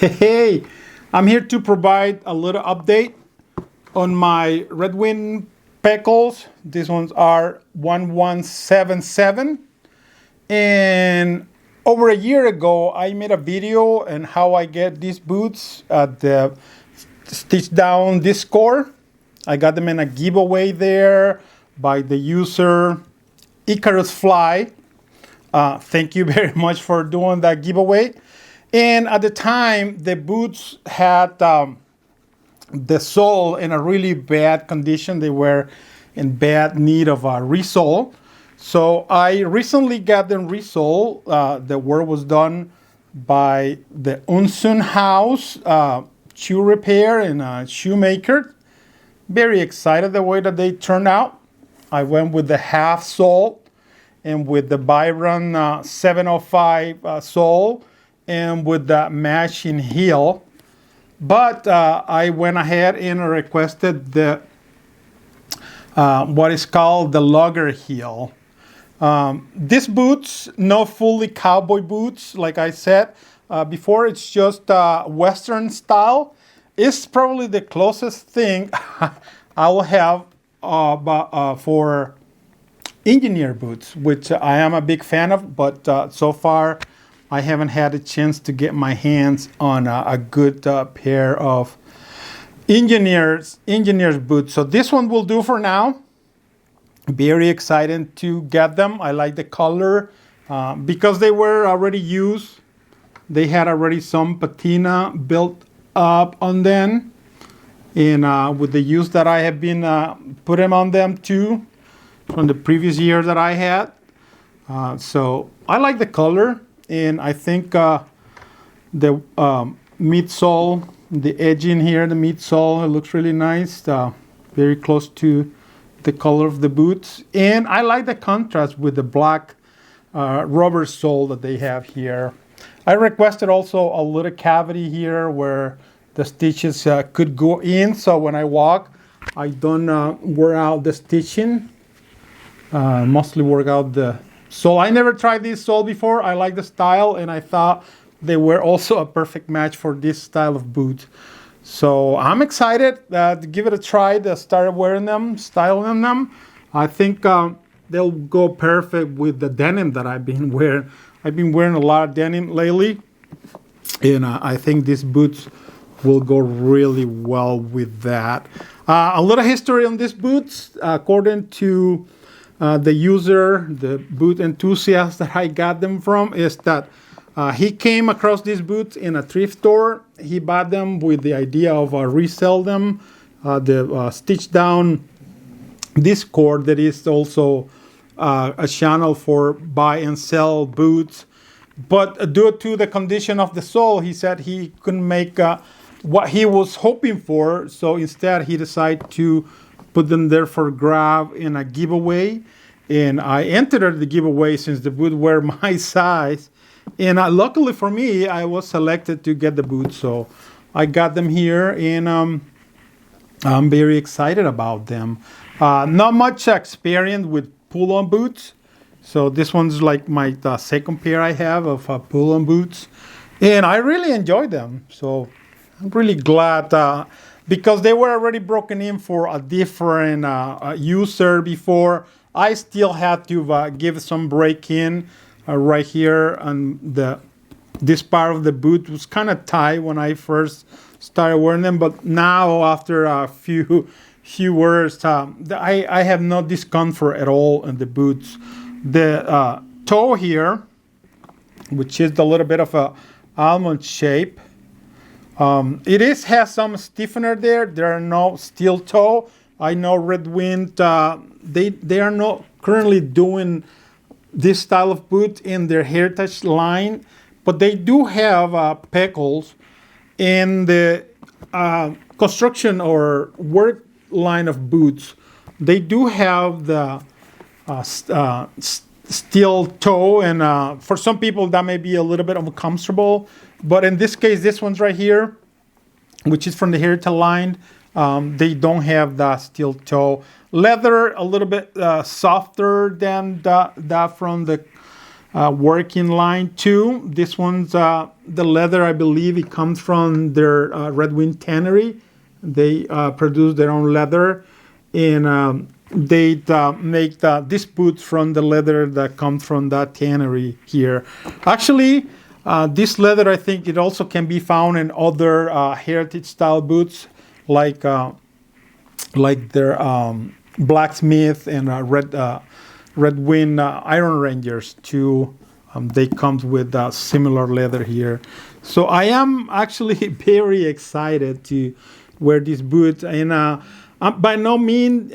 Hey, I'm here to provide a little update on my Red Wing Pecos. These ones are 1177. And over a year ago, I made a video on how I get these boots at the Stitch Down Discord. I got them in a giveaway there by the user Icarus Fly. Thank you very much for doing that giveaway. And at the time, the boots had the sole in a really bad condition. They were in bad need of a resole. So I recently got them resole. The work was done by the Unsun House shoe repair and shoemaker. Very excited the way that they turned out. I went with the half sole and with the Byron 705 sole and with the matching heel. But I went ahead and requested the what is called the logger heel. These boots, no fully cowboy boots, like I said before, it's just Western style. It's probably the closest thing I will have for engineer boots, which I am a big fan of, but so far I haven't had a chance to get my hands on a good pair of engineer's boots. So this one will do for now. Very excited to get them. I like the color because they were already used. They had already some patina built up on them, and with the use that I have been putting on them too from the previous year that I had. So I like the color, and I think the midsole, the edging here, the midsole, it looks really nice. Very close to the color of the boots, and I like the contrast with the black rubber sole that they have here. I requested also a little cavity here where the stitches could go in, so when I walk, I don't wear out the stitching. Mostly work out the sole. I never tried this sole before. I like the style, and I thought they were also a perfect match for this style of boot. So I'm excited to give it a try. To start wearing them, styling them. I think they'll go perfect with the denim that I've been wearing. I've been wearing a lot of denim lately, and I think these boots will go really well with that. A little history on these boots. According to the user, the boot enthusiast that I got them from, is that he came across these boots in a thrift store. He bought them with the idea of resell them. The Stitch Down Discord, that is also a channel for buy and sell boots. But due to the condition of the sole, he said he couldn't make what he was hoping for. So instead, he decided to put them there for grab in a giveaway. And I entered the giveaway since the boot were my size. And luckily for me, I was selected to get the boots. So I got them here, and I'm very excited about them. Not much experience with pull-on boots. So this one's like my second pair I have of pull-on boots. And I really enjoy them. So I'm really glad because they were already broken in for a different user before. I still had to give some break-in right here, and this part of the boot was kind of tight when I first started wearing them. But now, after a few wears, I have no discomfort at all in the boots. The toe here, which is a little bit of a almond shape, has some stiffener there. There are no steel toe. I know Red Wing, they are not currently doing this style of boot in their heritage line, but they do have Pecos in the construction or work line of boots. They do have the steel toe, and for some people that may be a little bit uncomfortable, but in this case, this one's right here, which is from the heritage line, they don't have the steel toe. Leather a little bit softer than that from the working line too. This one's the leather, I believe it comes from their Red Wing tannery. They produce their own leather, and they make these boots from the leather that comes from that tannery here. Actually, this leather, I think it also can be found in other heritage style boots, like their blacksmith and Red Wing Iron Rangers too. They come with similar leather here. So I am actually very excited to wear these boots. And I'm by no means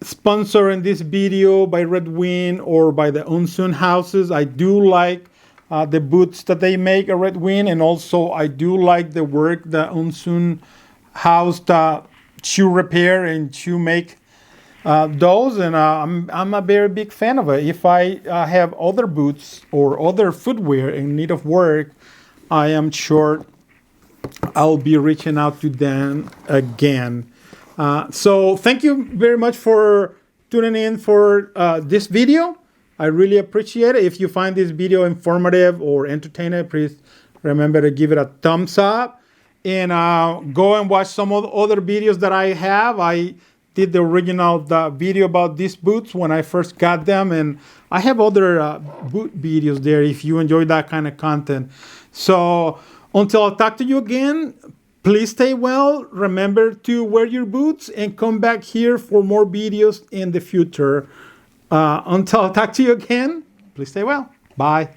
sponsoring this video by Red Wing or by the Unsun houses. I do like the boots that they make at Red Wing, and also I do like the work that Unsun house shoe repair and shoe make those, and I'm a very big fan of it. If I have other boots or other footwear in need of work, I am sure I'll be reaching out to them again. So thank you very much for tuning in for this video. I really appreciate it. If you find this video informative or entertaining, please remember to give it a thumbs up, and go and watch some of the other videos that I have. I did the original video about these boots when I first got them, and I have other boot videos there if you enjoy that kind of content. So until I talk to you again, please stay well. Remember to wear your boots and come back here for more videos in the future. Until I talk to you again, please stay well. Bye.